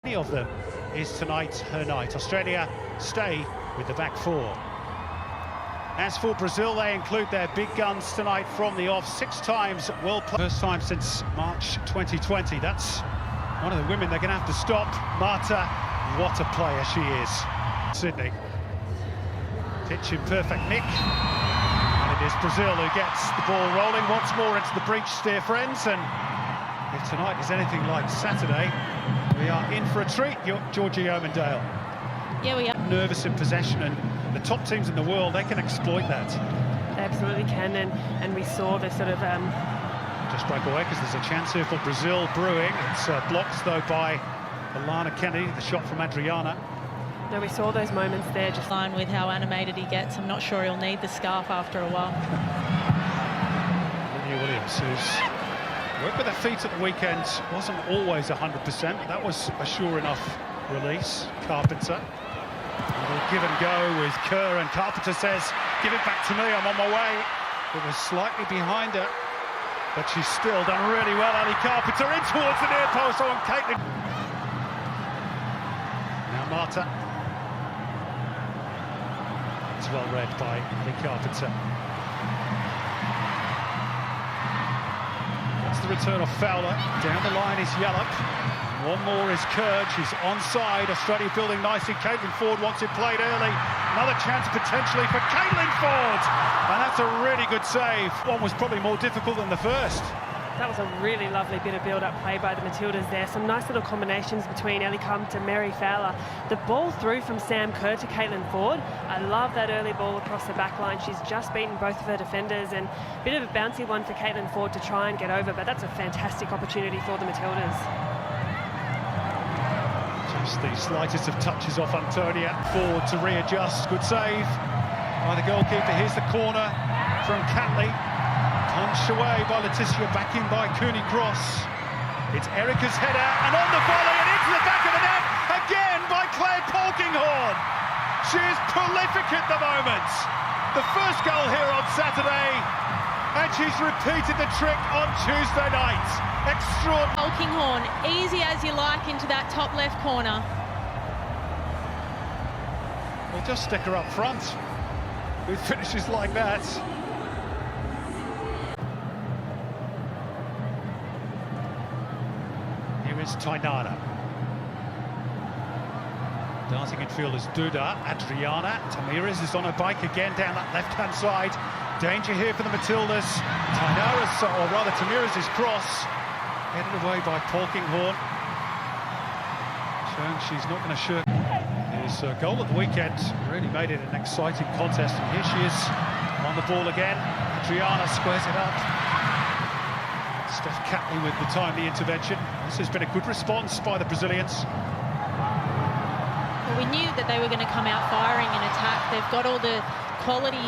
Any of them is tonight her night. Australia stay with the back four. As for Brazil, they include their big guns tonight from the off. 6 times World Cup. First time since March 2020. That's one of the women they're going to have to stop. Marta, what a player she is. Sydney. Pitch in perfect nick. And it is Brazil who gets the ball rolling once more into the breach, dear friends. And if tonight is anything like Saturday, we are in for a treat, Georgie Omandale. Yeah, we are. Nervous in possession, and the top teams in the world, they can exploit that. They absolutely can, and we saw the sort of... Just break away, because there's a chance here for Brazil brewing. It's blocked, though, by Alana Kennedy, the shot from Adriana. No, we saw those moments there. Just Line with how animated he gets. I'm not sure he'll need the scarf after a while. Lydia Williams, who's worked with her feet at the weekend, wasn't always 100%. That was a sure enough release. Carpenter. A little give and go with Kerr, and Carpenter says, give it back to me, I'm on my way. It was slightly behind her, but she's still done really well. Ali Carpenter in towards the near post on Caitlin. Now Marta. It's well read by Ali Carpenter. That's the return of Fowler. Down the line is Yallop. One more is Kerr. She's onside. Australia building nicely. Caitlin Ford wants it played early. Another chance potentially for Caitlin Ford. And that's a really good save. One was probably more difficult than the first. that was a really lovely bit of build-up play by the Matildas there. Some nice little combinations between Ellie Carpenter and Mary Fowler. The ball through from Sam Kerr to Caitlin Ford. I love that early ball across the back line. She's just beaten both of her defenders, and a bit of a bouncy one for Caitlin Ford to try and get over, but that's a fantastic opportunity for the Matildas. Just the slightest of touches off Antonia. Ford to readjust. Good save by the goalkeeper. Here's the corner from Catley. Punched away by Letitia, back in by Cooney Cross. It's Erica's header, and on the volley and into the back of the net again by Claire Polkinghorne. She is prolific at the moment. The first goal here on Saturday, and she's repeated the trick on Tuesday night. Extraordinary. Polkinghorne, easy as you like into that top left corner. We'll just stick her up front with finishes like that. Here is Tainara. Dancing in field is Duda. Adriana. Tamiris is on her bike again down that left-hand side. Danger here for the Matildas. Tainara's, or rather Tamiris' cross, headed away by Polkinghorne. Showing she's not going to shirk. His goal at the weekend really made it an exciting contest, and here she is on the ball again. Adriana squares it up. Steph Catley with the timely intervention. This has been a good response by the Brazilians. Well, we knew that they were going to come out firing in attack. They've got all the quality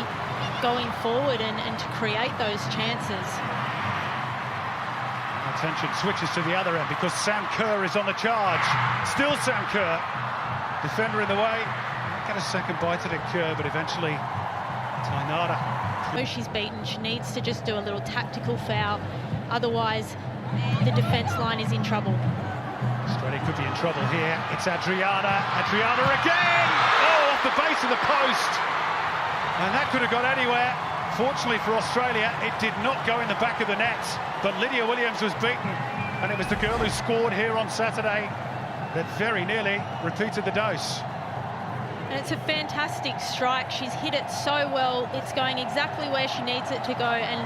going forward and to create those chances. Attention switches to the other end because Sam Kerr is on the charge. Still Sam Kerr. Defender in the way. Might get a second bite at it, Kerr, but eventually Tainara. Though she's beaten, she needs to just do a little tactical foul. Otherwise, the defence line is in trouble. Australia could be in trouble here. It's Adriana. Adriana again! Oh, off the base of the post. And that could have gone anywhere. Fortunately for Australia, it did not go in the back of the net. But Lydia Williams was beaten, and it was the girl who scored here on Saturday that very nearly repeated the dose. And it's a fantastic strike. She's hit it so well. It's going exactly where she needs it to go, and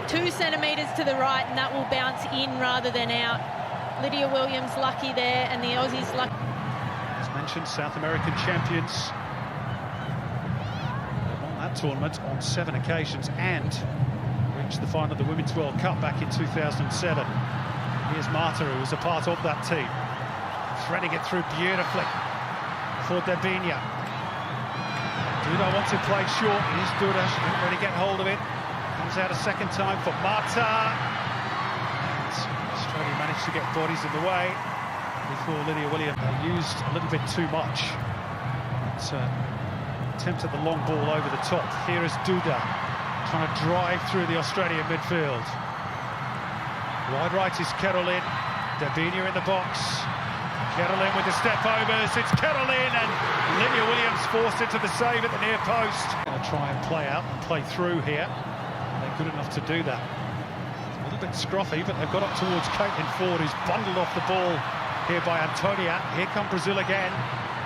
2 centimetres to the right, and that will bounce in rather than out. Lydia Williams lucky there, and the Aussies lucky. As mentioned, South American champions. They won that tournament on 7 occasions and reached the final of the Women's World Cup back in 2007. Here's Marta, who was a part of that team. Threading it through beautifully for Debinia. Duda wants it played short. Here's Duda. She didn't really get hold of it. Comes out a second time for Marta. And Australia managed to get bodies in the way before Lydia Williams used a little bit too much. Attempted the long ball over the top. Here is Duda trying to drive through the Australian midfield. Wide right is Caroline. Debinia in the box. Caroline with the step overs. It's Caroline, and Lydia Williams forced into the save at the near post. Going to try and play out and play through here. They're good enough to do that. It's a little bit scruffy, but they've got up towards Caitlin Ford, who's bundled off the ball here by Antonia. Here come Brazil again.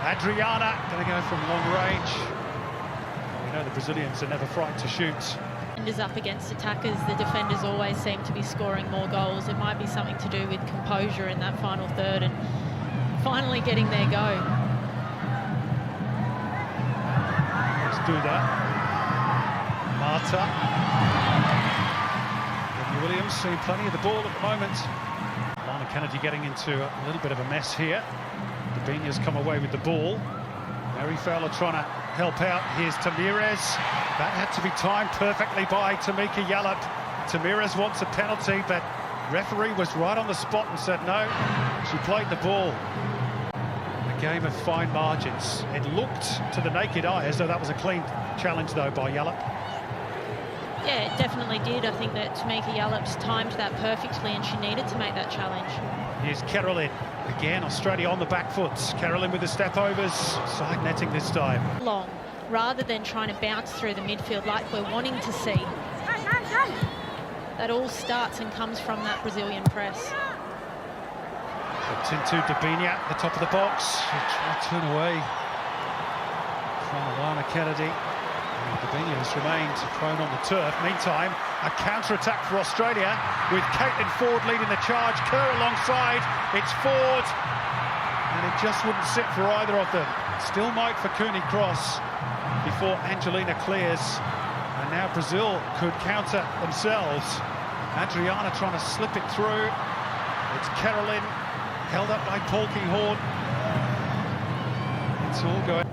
Adriana going to go from long range. Well, we know the Brazilians are never frightened to shoot. Defenders up against attackers, the defenders always seem to be scoring more goals. It might be something to do with composure in that final third and finally getting their go. Let's do that. Marta. Lydia Williams seeing plenty of the ball at the moment. Lana Kennedy getting into a little bit of a mess here. Dabinia's come away with the ball. Mary Fowler trying to help out. Here's Tamirez. That had to be timed perfectly by Tamika Yallop. Tamirez wants a penalty, but referee was right on the spot and said no. She played the ball. A game of fine margins. It looked to the naked eye as though that was a clean challenge, though, by Yallop. Yeah, it definitely did. I think that Tamika Yallop's timed that perfectly and she needed to make that challenge. Here's Caroline. Again, Australia on the back foot. Caroline with the step overs. Side netting this time. Long, rather than trying to bounce through the midfield like we're wanting to see. That all starts and comes from that Brazilian press. It's into Dabinia at the top of the box. She'll try to turn away from Alana Kennedy. Dabinia has remained prone on the turf. Meantime, a counter-attack for Australia with Caitlin Ford leading the charge. Kerr alongside. It's Ford. And it just wouldn't sit for either of them. Still might for Cooney Cross before Angelina clears. And now Brazil could counter themselves. Adriana trying to slip it through. It's Caroline, held up by Polkinghorn. It's all going.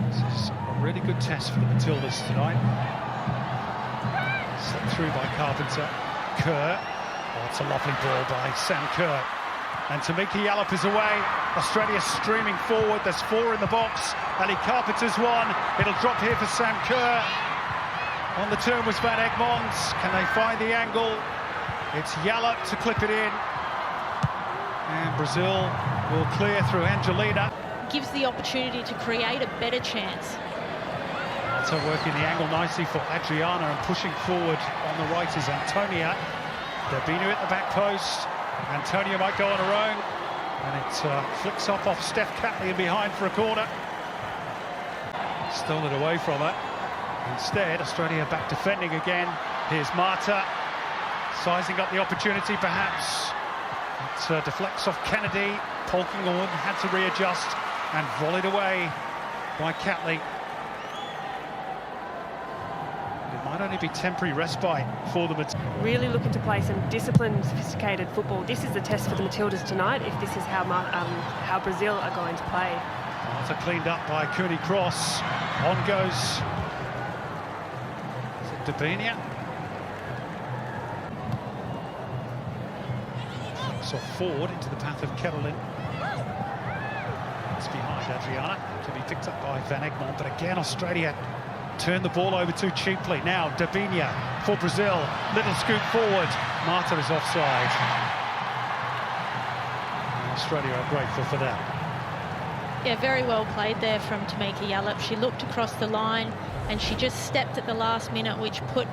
This is a really good test for the Matildas tonight. Slipped through by Carpenter. Kerr. Oh, it's a lovely ball by Sam Kerr. And Tamika Yallop is away. Australia streaming forward. There's 4 in the box. Ali Carpenter's one. It'll drop here for Sam Kerr. On the turn was Van Egmond. Can they find the angle? It's Yallop to clip it in. And Brazil will clear through Angelina. Gives the opportunity to create a better chance. Also working the angle nicely for Adriana and pushing forward on the right is Antonia. Dabinu at the back post. Antonia might go on her own. And it flicks off Steph Catley and behind for a corner. Stole it away from her. Instead, Australia back defending again. Here's Marta. Sizing up the opportunity, perhaps. It deflects off Kennedy. Polkinghorn had to readjust and volleyed away by Catley. It might only be temporary respite for the Matildas. Really looking to play some disciplined, sophisticated football. This is the test for the Matildas tonight, if this is how Brazil are going to play. Marta cleaned up by Cooney Cross. On goes Dabinia. Flicks off Ford into the path of Caroline. It's behind Adriana, to be picked up by Van Egmond, but again Australia turned the ball over too cheaply. Now Dabinia for Brazil, little scoop forward. Marta is offside. And Australia are grateful for that. Yeah, very well played there from Tamika Yallop. She looked across the line and she just stepped at the last minute, which put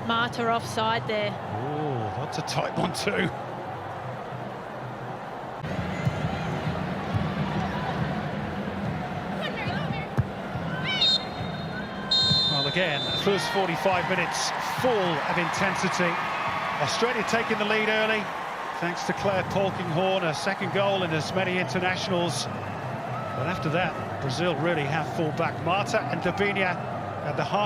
Marta offside there. Oh, that's a tight one too. Well, again, the first 45 minutes full of intensity. Australia taking the lead early, thanks to Claire Polkinghorn, her second goal in as many internationals. But after that, Brazil really have full back. Marta and Dabinia at the heart